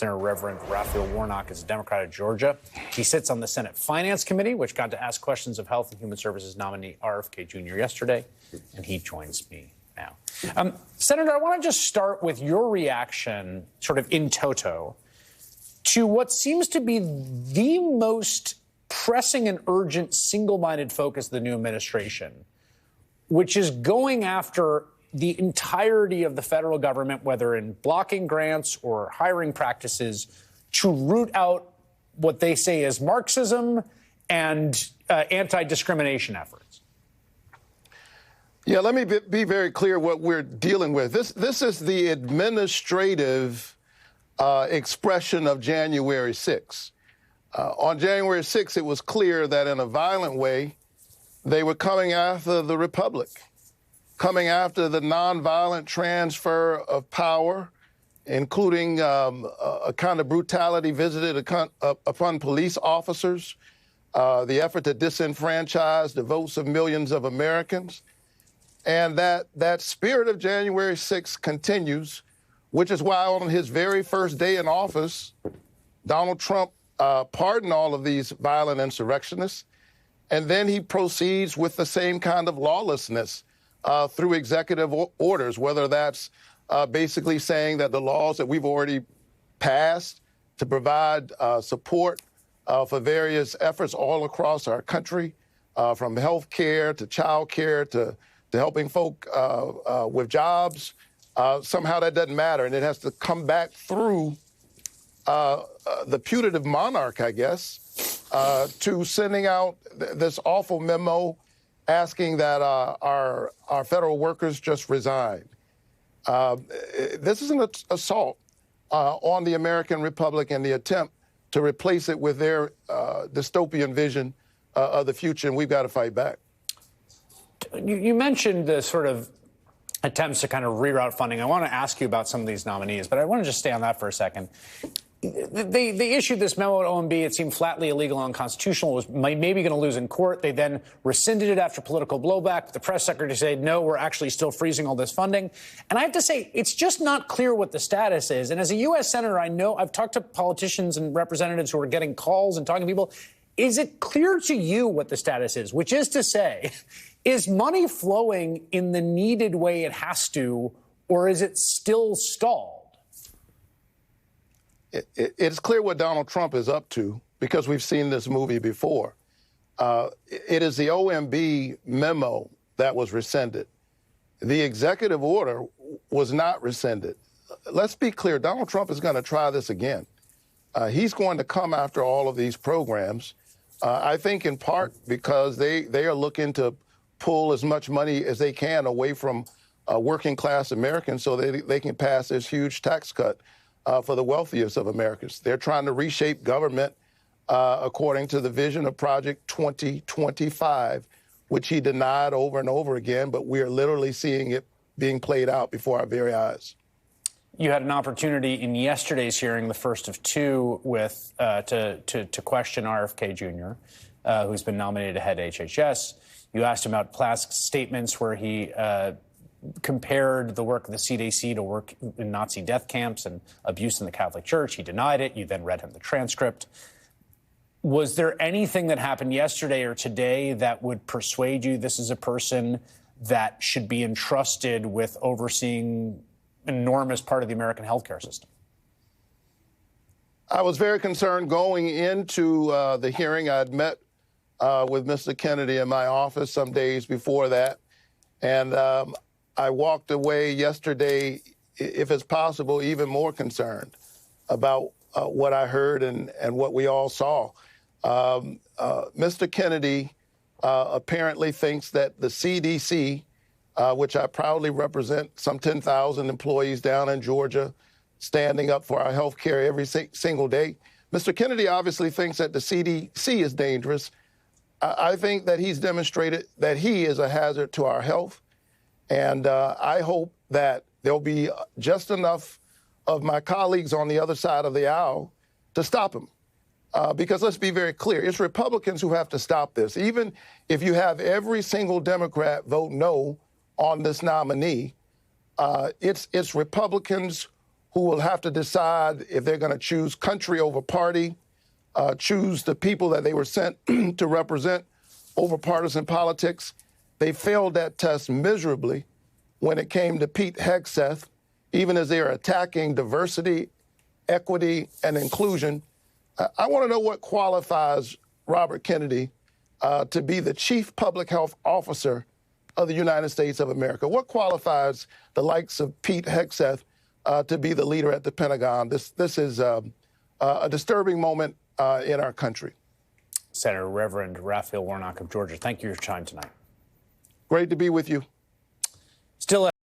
Senator Reverend Raphael Warnock is a Democrat of Georgia. He sits on the Senate Finance Committee, which got to ask questions of Health and Human Services nominee RFK Jr. yesterday, and he joins me now. Senator, I want to just start with your reaction, sort of in toto, to what seems to be the most pressing and urgent single-minded focus of the new administration, which is going after the entirety of the federal government, whether in blocking grants or hiring practices, to root out what they say is Marxism and anti-discrimination efforts. Yeah, let me be very clear what we're dealing with. This is the administrative expression of January 6th. On January 6th, it was clear that in a violent way, they were coming after the Republic, coming after the nonviolent transfer of power, including a kind of brutality visited upon police officers, the effort to disenfranchise the votes of millions of Americans. And that spirit of January 6th continues, which is why on his very first day in office, Donald Trump pardoned all of these violent insurrectionists. And then he proceeds with the same kind of lawlessness through executive orders, whether that's basically saying that the laws that we've already passed to provide support for various efforts all across our country, from health care to child care to helping folk with jobs, somehow that doesn't matter. And it has to come back through the putative monarch, I guess, to sending out this awful memo asking that our federal workers just resign. This is an assault on the American Republic and the attempt to replace it with their dystopian vision of the future, and we've got to fight back. You mentioned the sort of attempts to kind of reroute funding. I want to ask you about some of these nominees, but I want to just stay on that for a second. They issued this memo at OMB. It seemed flatly illegal and unconstitutional. It was maybe going to lose in court. They then rescinded it after political blowback. The press secretary said, no, we're actually still freezing all this funding. And I have to say, it's just not clear what the status is. And as a U.S. senator, I know I've talked to politicians and representatives who are getting calls and talking to people. Is it clear to you what the status is? Which is to say, is money flowing in the needed way it has to, or is it still stalled? It's clear what Donald Trump is up to because we've seen this movie before. It is the OMB memo that was rescinded. The executive order was not rescinded. Let's be clear, Donald Trump is going to try this again. He's going to come after all of these programs, I think in part because they are looking to pull as much money as they can away from working class Americans so they can pass this huge tax cut for the wealthiest of Americans. They're trying to reshape government according to the vision of Project 2025, which he denied over and over again, but we are literally seeing it being played out before our very eyes. You had an opportunity in yesterday's hearing, the first of two, with to question RFK Jr., who's been nominated to head HHS. You asked him about past statements where he compared the work of the CDC to work in Nazi death camps and abuse in the Catholic Church. He denied it. You then read him the transcript. Was there anything that happened yesterday or today that would persuade you this is a person that should be entrusted with overseeing an enormous part of the American healthcare system? I was very concerned going into the hearing. I'd met with Mr. Kennedy in my office some days before that, and I walked away yesterday, if it's possible, even more concerned about what I heard and what we all saw. Mr. Kennedy apparently thinks that the CDC, which I proudly represent, some 10,000 employees down in Georgia, standing up for our health care every single day. Mr. Kennedy obviously thinks that the CDC is dangerous. I think that he's demonstrated that he is a hazard to our health. And I hope that there'll be just enough of my colleagues on the other side of the aisle to stop him. Because let's be very clear, it's Republicans who have to stop this. Even if you have every single Democrat vote no on this nominee, it's Republicans who will have to decide if they're going to choose country over party, choose the people that they were sent to represent over partisan politics. They failed that test miserably when it came to Pete Hegseth, even as they are attacking diversity, equity, and inclusion. I want to know what qualifies Robert Kennedy to be the chief public health officer of the United States of America. What qualifies the likes of Pete Hegseth to be the leader at the Pentagon? This is a disturbing moment in our country. Senator Reverend Raphael Warnock of Georgia, thank you for your time tonight. Great to be with you. Still